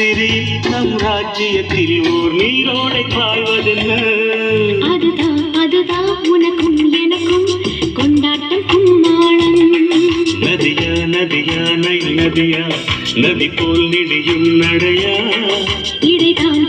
ராத்திரி நம் ராஜ்யத்தில் ஓர் நீரோடை பாய்வதென்ன அதுதான் அதுதான் உனக்கும் எனக்கும் கொண்டாட்டம் கும்மாளம் நதியா நதியா நை நதியா நதி போல் நெடியும் நடையா இடைதான்